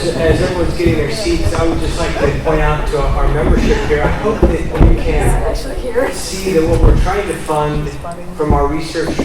as everyone's getting their seats, I would just like to point out to our membership here, I hope that you can see that what we're trying to fund from our research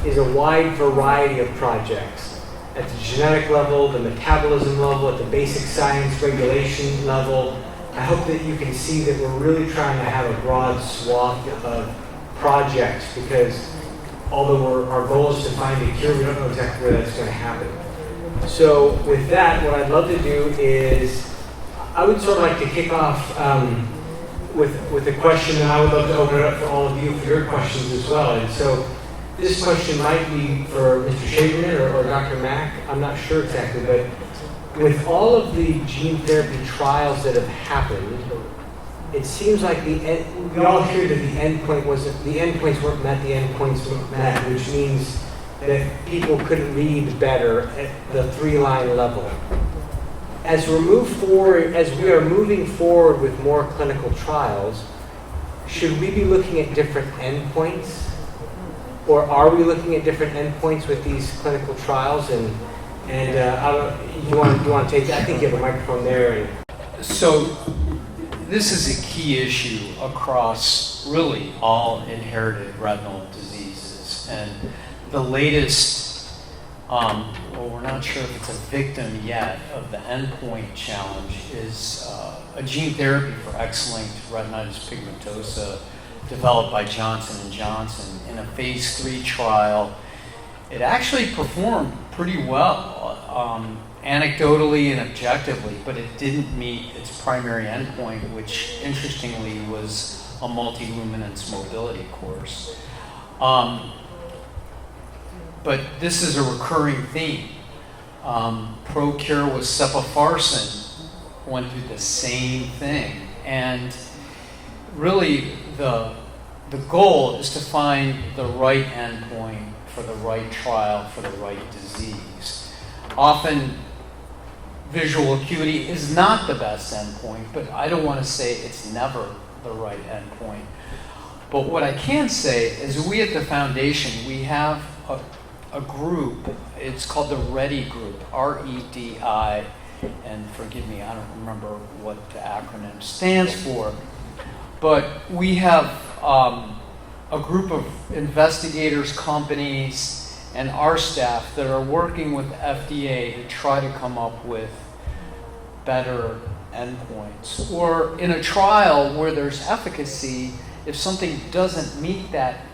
is a wide variety of projects. At the genetic level, the metabolism level, at the basic science regulation level. I hope that you can see that we're really trying to have a broad swath of projects, because although our goal is to find a cure, we don't know exactly where that's going to happen. So with that, what I'd love to do is, I would sort of like to kick off with a question, and I would love to open it up for all of you for your questions as well. And so this question might be for Mr. Shaberman or Dr. Mack, I'm not sure exactly, but with all of the gene therapy trials that have happened, it seems like we all hear that the endpoints weren't met, the endpoints weren't met, which means that people couldn't read better at the 3-line level. As we are moving forward with more clinical trials, should we be looking at different endpoints? Or are we looking at different endpoints with these clinical trials? And you want to take that? I think you have a microphone there. So this is a key issue across really all inherited retinal diseases. And the latest, well, we're not sure if it's a victim yet of the endpoint challenge, is a gene therapy for X-linked retinitis pigmentosa developed by Johnson & Johnson in a phase 3 trial. It actually performed pretty well, anecdotally and objectively, but it didn't meet its primary endpoint, which interestingly was a multi-luminance mobility course. But this is a recurring theme. ProCure with sepofarsen went through the same thing. And really the goal is to find the right endpoint for the right trial for the right disease. Often visual acuity is not the best endpoint, but I don't want to say it's never the right endpoint. But what I can say is we at the foundation, we have a group, it's called the REDI group, R-E-D-I, and forgive me, I don't remember what the acronym stands for, but we have a group of investigators, companies, and our staff that are working with the FDA to try to come up with better endpoints. Or in a trial where there's efficacy, if something doesn't meet that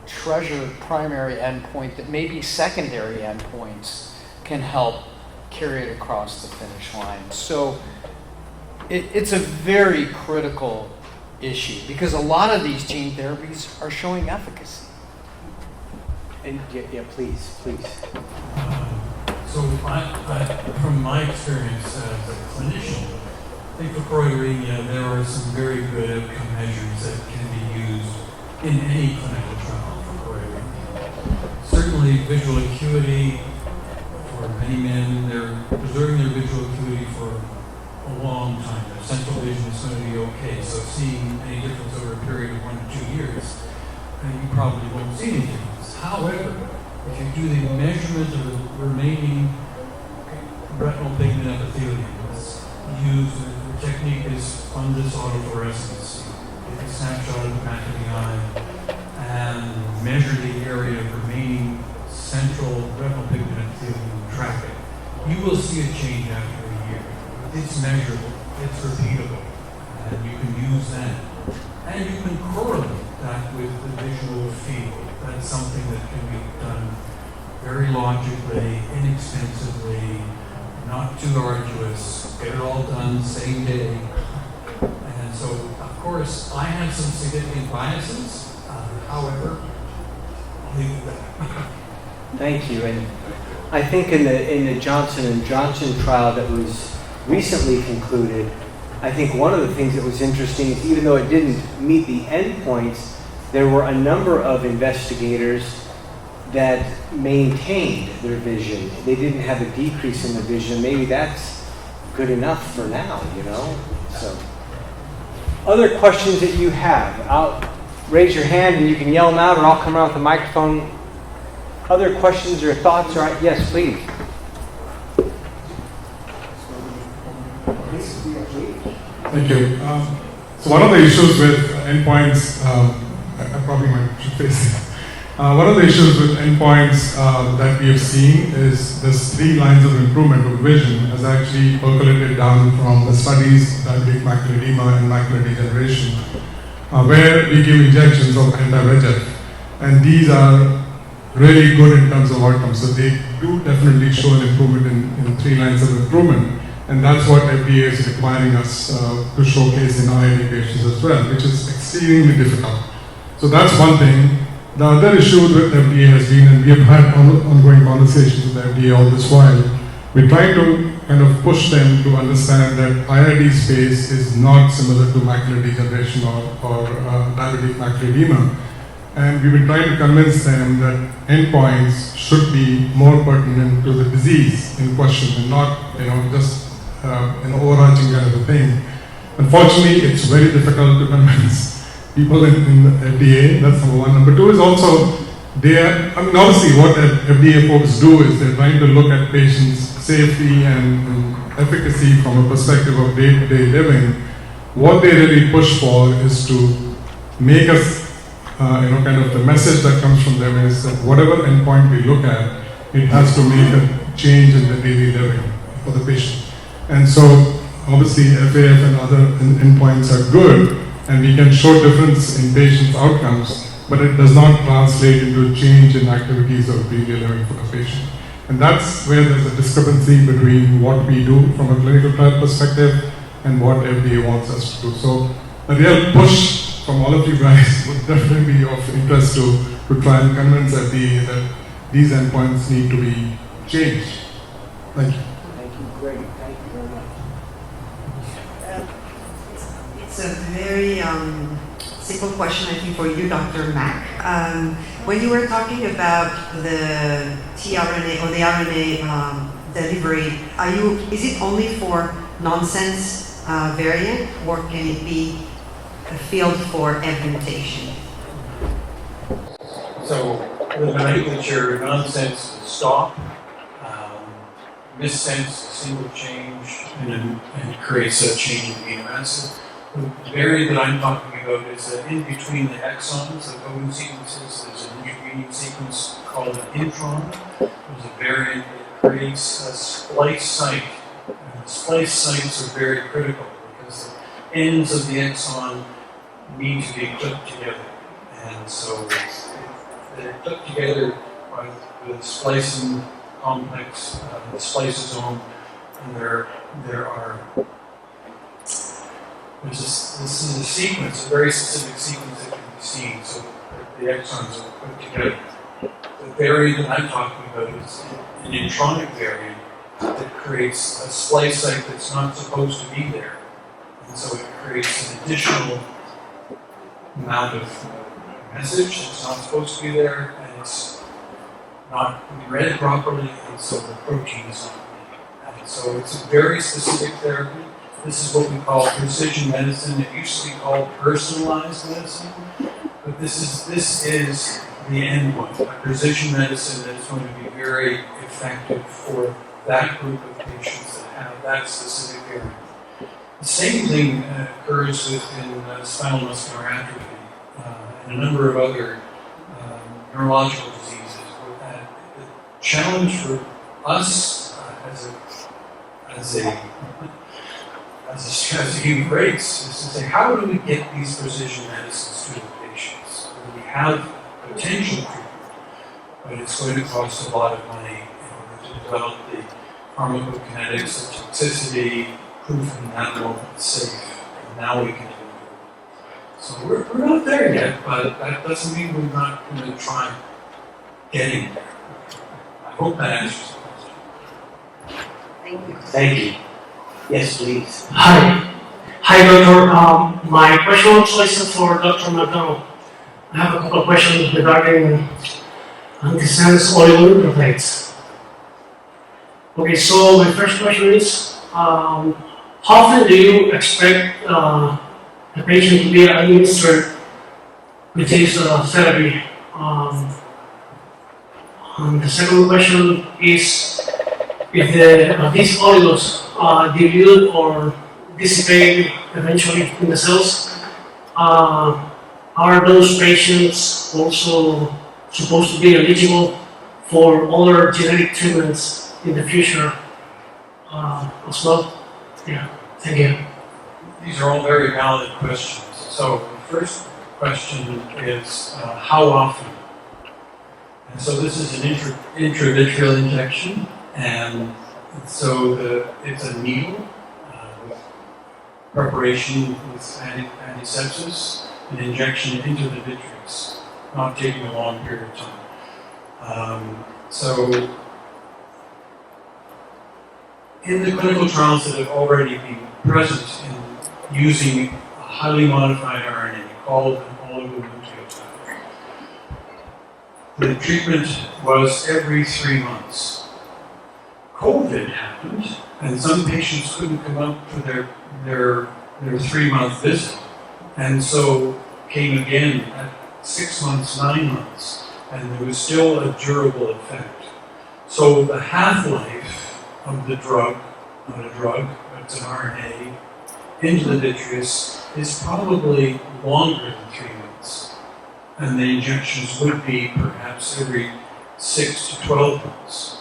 treasured primary endpoint, that maybe secondary endpoints can help carry it across the finish line. So it's a very critical issue because a lot of these gene therapies are showing efficacy. And yeah, please. So from my experience as a clinician, I think for choroideremia, there are some very good outcome measures that can be used in any clinical trial for choroideremia. Certainly visual acuity, for many men, they're preserving their visual acuity for a long time. Their central vision is going to be okay. So seeing any difference over a period of 1 to 2 years, you probably won't see any difference. However, if you do the measurement of the remaining retinal pigment epithelium, the technique is fundus autofluorescence. Take a snapshot of the back of the eye and measure the area of remaining central retinal pigment epithelium and track it. You will see a change after a year. It's measurable, it's repeatable, and you can use that. And you can correlate that with the visual field. That's something that can be done very logically, inexpensively, not too arduous, get it all done same day. And so, of course, I have some significant biases. However, I'll leave it there. Thank you. And I think in the Johnson & Johnson trial that was recently concluded, I think one of the things that was interesting is even though it didn't meet the endpoints, there were a number of investigators that maintained their vision. They didn't have a decrease in the vision. Maybe that's good enough for now, you know? So, other questions that you have? Raise your hand and you can yell them out, or I'll come around with the microphone. Other questions or thoughts? Yes, please. Thank you. So one of the issues with endpoints, I probably should face it. One of the issues with endpoints that we have seen is this 3 lines of improvement of vision has actually percolated down from the studies, diabetic macular edema and macular degeneration, where we give injections of anti-VEGF. And these are really good in terms of outcomes. So they do definitely show an improvement in 3 lines of improvement. And that's what FDA is requiring us to showcase in IND patients as well, which is extremely difficult. So that's one thing. The other issue with FDA has been, and we have had ongoing conversations with FDA all this while, we're trying to kind of push them to understand that IRD space is not similar to macular degeneration or diabetic macular edema. And we've been trying to convince them that endpoints should be more pertinent to the disease in question and not, just an overarching kind of a thing. Unfortunately, it's very difficult to convince people in the FDA. That's number one. Number two is also obviously what FDA folks do is they're trying to look at patients' safety and efficacy from a perspective of day-to-day living. What they really push for is to make us, kind of the message that comes from them is that whatever endpoint we look at, it has to make a change in the daily living for the patient. And so obviously FAF and other endpoints are good, and we can show difference in patients' outcomes, but it does not translate into change in activities of daily living for the patient. And that's where there's a discrepancy between what we do from a clinical trial perspective and what FDA wants us to do. So a real push from all of you guys would definitely be of interest to try and convince FDA that these endpoints need to be changed. Thank you. Thank you. Great. Thank you very much. It's a very simple question, I think, for you, Dr. Mack. When you were talking about the tRNA or the RNA delivery, is it only for nonsense variant, or can it be a field for augmentation? So the nomenclature nonsense is stop, missense, single change, and it creates a change in amino acid. The variant that I'm talking about is in between the exons, the coding sequences. There's an intermediate sequence called an intron. There's a variant that creates a splice site. And the splice sites are very critical because the ends of the exon need to be clipped together. And so they're clipped together by the splicing complex, the spliceosome, and this is a sequence, a very specific sequence that can be seen, so the exons are put together. The variant that I'm talking about is an intronic variant that creates a splice site that's not supposed to be there. And so it creates an additional amount of message that's not supposed to be there, and it's not read properly, and so the protein is not made. And so it's a very specific therapy. This is what we call precision medicine. It used to be called personalized medicine, but this is the end point. A precision medicine that is going to be very effective for that group of patients that have that specific variant. The same thing occurs within spinal muscular atrophy and a number of other neurological diseases. The challenge for us as a human race is to say, how do we get these precision medicines to the patients? We have potential treatment, but it's going to cost a lot of money in order to develop the pharmacokinetics, the toxicity, proof in animal it's safe, and now we can do it. So we're not there yet, but that doesn't mean we're not going to try getting there. I hope that answers the question. Thank you. Thank you. Yes, please. Hi, Doctor. My question also is for Dr. MacDonald. I have a couple of questions regarding antisense oligonucleotides. Okay, so my first question is, how often do you expect the patient to be administered with this therapy? And the second question is, if these oligos dilute or dissipate eventually in the cells. Are those patients also supposed to be eligible for other genetic treatments in the future as well? Yeah, thank you. These are all very valid questions. So the first question is how often? And so this is an intravitreal injection, and so it's a needle with preparation with antisepsis, an injection into the vitreous, not taking a long period of time. So in the clinical trials that have already been present in using a highly modified RNA called an oligonucleotide, the treatment was every 3 months. COVID happened, and some patients couldn't come up for their 3-month visit, and so came again at 6 months, 9 months, and there was still a durable effect. So the half-life of the drug, not a drug, but it's an RNA, into the vitreous is probably longer than 3 months. And the injections would be perhaps every 6 to 12 months.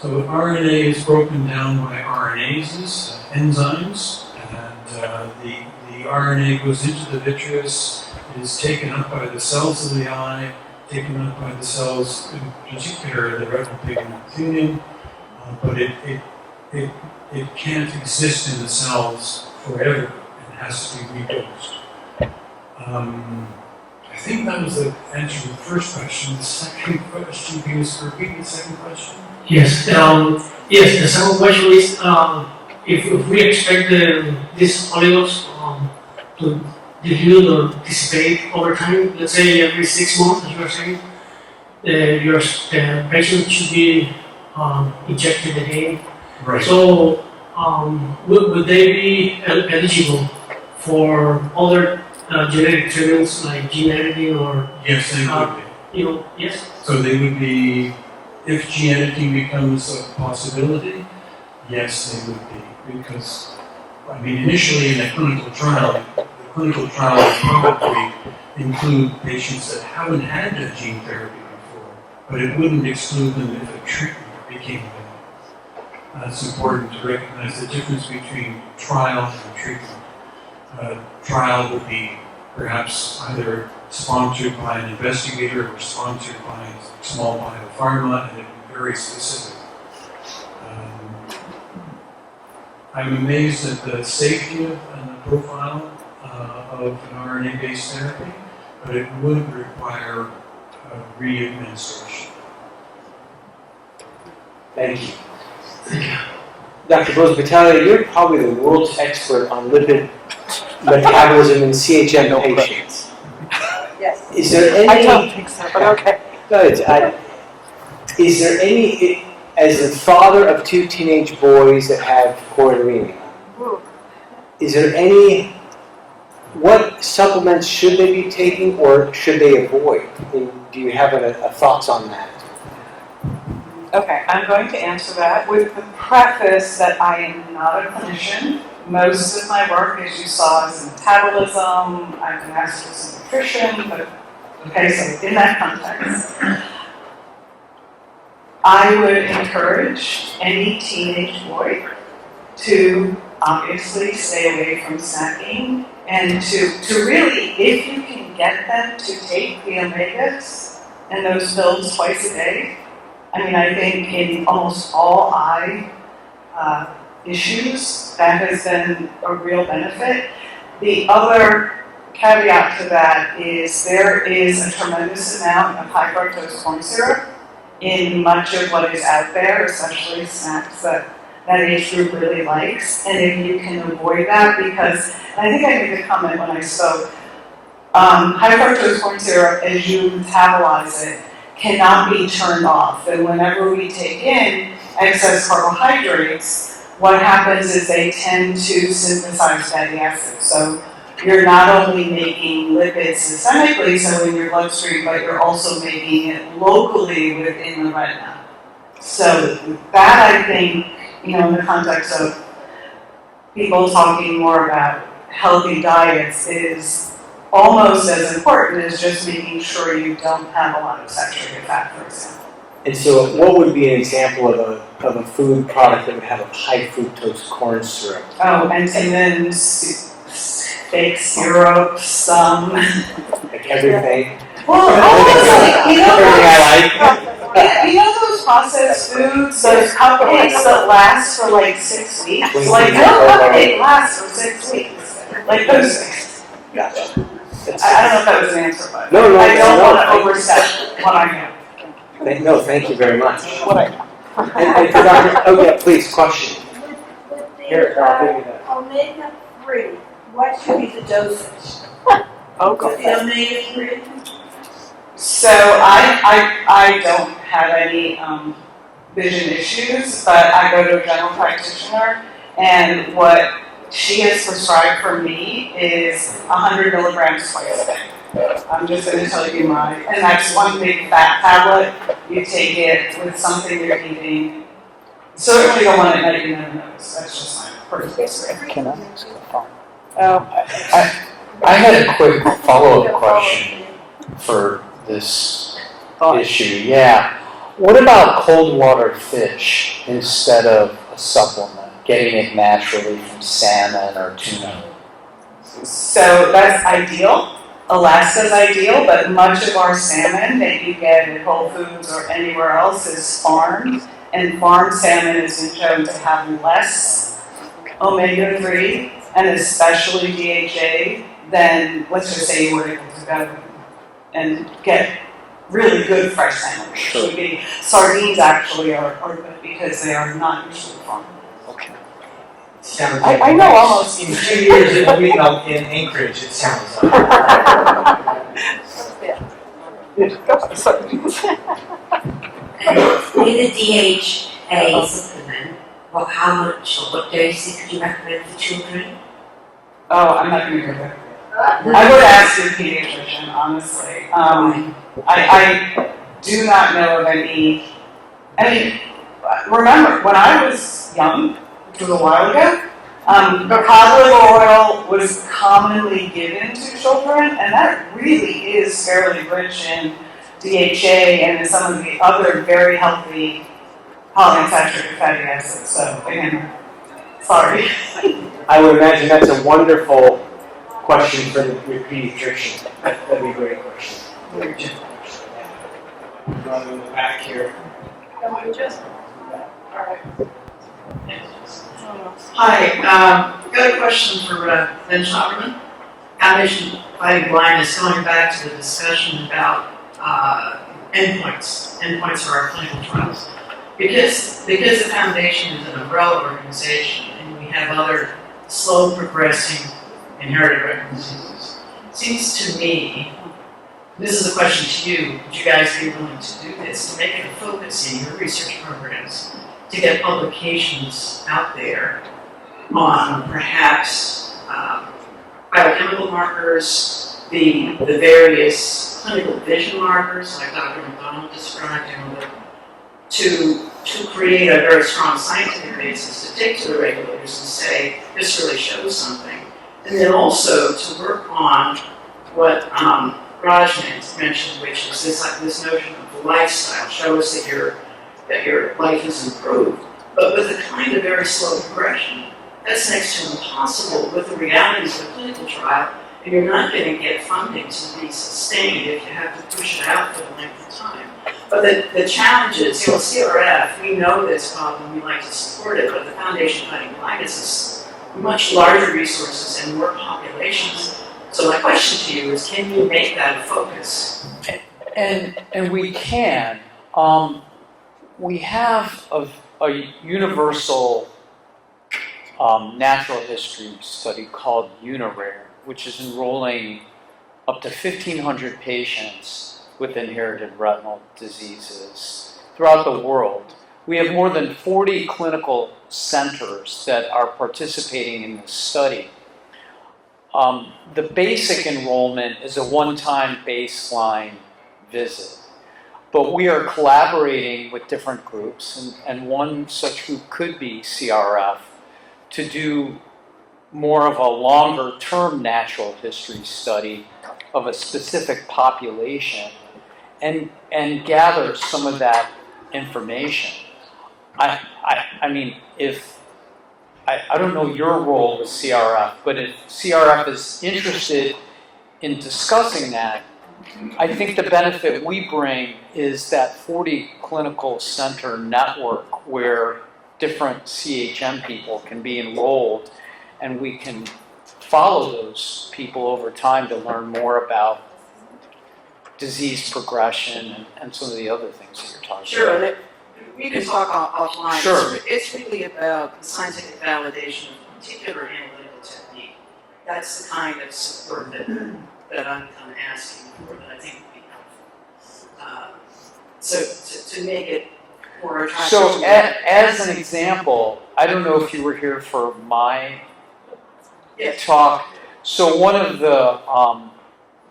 So RNA is broken down by RNases, enzymes, and the RNA goes into the vitreous, it is taken up by the cells of the eye, taken up by the cells, in particular the retinal pigment epithelium, but it can't exist in the cells forever. It has to be redosed. I think that was the answer to the first question. The second question, can you just repeat the second question? Yes. Yes. The second question is if we expect these oligos to dilute or dissipate over time, let's say every 6 months, as you are saying, the patient should be injected again. Right. So would they be eligible for other genetic treatments like gene editing or? Yes, they would be. Yes. So they would be, if gene editing becomes a possibility, yes, they would be. Because, I mean, initially in a clinical trial, the clinical trial would probably include patients that haven't had a gene therapy before, but it wouldn't exclude them if a treatment became available. It's important to recognize the difference between trial and treatment. Trial would be perhaps either sponsored by an investigator or sponsored by a small biopharma, and it would be very specific. I'm amazed at the safety and the profile of an RNA-based therapy, but it would require re-administration. Thank you. Dr. Boese-Battaglia, you're probably the world's expert on lipid metabolism in CHM patients. Yes. Is there any? I don't think so, but okay. Good. Is there any, as the father of 2 teenage boys that have choroideremia, is there any, what supplements should they be taking or should they avoid? And do you have a thoughts on that? Okay, I'm going to answer that with the preface that I am not a clinician. Most of my work, as you saw, is in metabolism. I'm a master's in nutrition, but okay, so in that context, I would encourage any teenage boy to obviously stay away from snacking and to really, if you can get them to take the omegas and those pills twice a day. I mean, I think in almost all eye issues, that has been a real benefit. The other caveat to that is there is a tremendous amount of high fructose corn syrup in much of what is out there, especially snacks that age group really likes. And if you can avoid that, because I think I made a comment when I spoke, high fructose corn syrup, as you metabolize it, cannot be turned off. And whenever we take in excess carbohydrates, what happens is they tend to synthesize fatty acids. So you're not only making lipids systemically, so in your bloodstream, but you're also making it locally within the retina. So that, I think, in the context of people talking more about healthy diets is almost as important as just making sure you don't have a lot of saturated fat, for example. And so what would be an example of a food product that would have a high fructose corn syrup? Oh, and then fake syrup, some. Like everything? Well, almost like, Everything I like? yeah, you know those processed foods, those cupcakes that last for like 6 weeks? Like, no cupcake lasts for 6 weeks. Like those things. Gotcha. I don't know if that was an answer, but No, I don't no, want no. to overstep what I know. No, thank you very much. What I know. And for Dr. Oh, yeah, please, question. With the Here, I'll give you that. omega-3, what should be the dosage? Oh, With the omega-3? So I don't have any vision issues, but I go to a general practitioner, and what she has prescribed for me is 100 milligrams twice a day. I'm just going to tell you mine, and that's one big fat tablet. You take it with something you're eating. Certainly don't want it at your nose. That's just my personal experience. Can I ask a follow-up? I had a quick follow-up question for this issue. Yeah. What about cold water fish instead of a supplement? Getting it naturally from salmon or tuna? So that's ideal. Alaska's ideal, but much of our salmon that you get at Whole Foods or anywhere else is farmed, and farmed salmon has been shown to have less omega-3 and especially DHA than, let's just say, you were able to go and get really good fresh salmon. Sure. Sardines actually are good because they are not usually farmed. Okay. Sounds I know almost. In 2 years, it'll be in Anchorage, it sounds like. In a DHA supplement, how much or what dosage could you recommend for children? Oh, I'm not going to go there. I would ask your pediatrician, honestly. I do not know of any. I mean, remember, when I was young, which was a while ago, cod liver oil was commonly given to children, and that really is fairly rich in DHA and in some of the other very healthy polyunsaturated fatty acids. So, again, sorry. I would imagine that's a wonderful question for your pediatrician. That'd be a great question. Very gentle question. Yeah. Run in the back here. Hi, got a question for Ben Shaberman. Foundation Fighting Blindness, going back to the discussion about endpoints for our clinical trials. Because the foundation is an umbrella organization and we have other slow progressing inherited retinal diseases, it seems to me, this is a question to you, would you guys be willing to do this, to make it a focus in your research programs, to get publications out there on perhaps biochemical markers, the various clinical vision markers, like Dr. MacDonald described, to create a very strong scientific basis to take to the regulators and say, this really shows something. And then also to work on what Raj mentioned, which is this notion of lifestyle. Show us that your life is improved, but with a kind of very slow progression. That's next to impossible with the realities of a clinical trial, and you're not going to get funding to be sustained if you have to push it out for the length of time. But the challenge is, CRF, we know this problem, we like to support it, but the Foundation Fighting Blindness is much larger resources and more populations. So my question to you is, can you make that a focus? And we can. We have a universal natural history study called UniRare, which is enrolling up to 1,500 patients with inherited retinal diseases throughout the world. We have more than 40 clinical centers that are participating in this study. The basic enrollment is a one-time baseline visit, but we are collaborating with different groups, and one such group could be CRF, to do more of a longer-term natural history study of a specific population and gather some of that information. I mean, if I don't know your role with CRF, but if CRF is interested in discussing that, I think the benefit we bring is that 40 clinical center network where different CHM people can be enrolled, and we can follow those people over time to learn more about disease progression and some of the other things that you're talking Sure, about. we can talk offline. Sure. It's really about scientific validation of a particular analytical technique. That's the kind of support that I'm kind of asking for, that I think would be helpful. So to make it more attractive. So as an example, I don't know if you were here for my talk. So one of the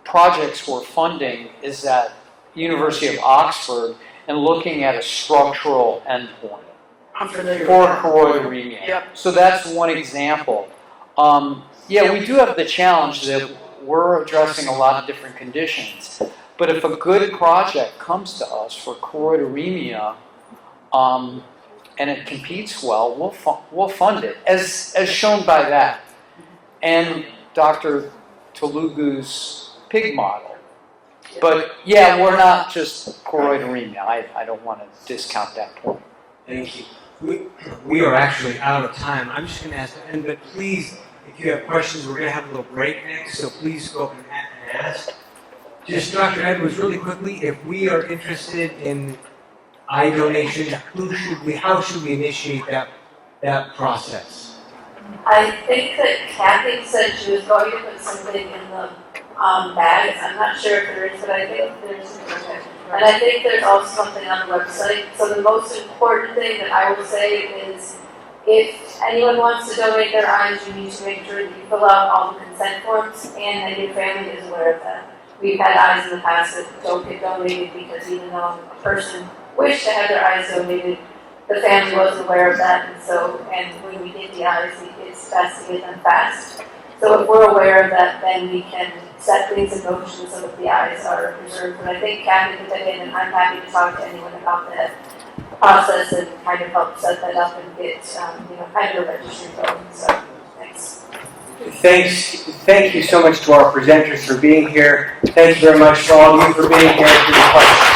projects we're funding is at University of Oxford and looking at a structural endpoint I'm familiar for with that. choroideremia. Yep. So that's one example. Yeah, we do have the challenge that we're addressing a lot of different conditions. But if a good project comes to us for choroideremia, and it competes well, we'll fund it, as shown by that. And Dr. Telugu's pig model. But yeah, we're not just choroideremia. I don't want to discount that point. Thank you. We are actually out of time. I'm just going to ask, but please, if you have questions, we're going to have a little break next, so please go up and ask. Just Dr. Edwards, really quickly, if we are interested in eye donation, how should we initiate that process? I think that Kathy said she was going to put something in the bags. I'm not sure if there is, but I think there's something. And I think there's also something on the website. So the most important thing that I will say is, if anyone wants to donate their eyes, you need to make sure that you fill out all the consent forms and that your family is aware of that. We've had eyes in the past that don't get donated because even though a person wished to have their eyes donated, the family wasn't aware of that, and when we get the eyes, it's best to get them fast. So if we're aware of that, then we can set things in motion so that the eyes are preserved. But I think Kathy put that in, and I'm happy to talk to anyone about that process and kind of help set that up and get kind of a registry going. So thanks. Thank you so much to our presenters for being here. Thank you very much to all of you for being here.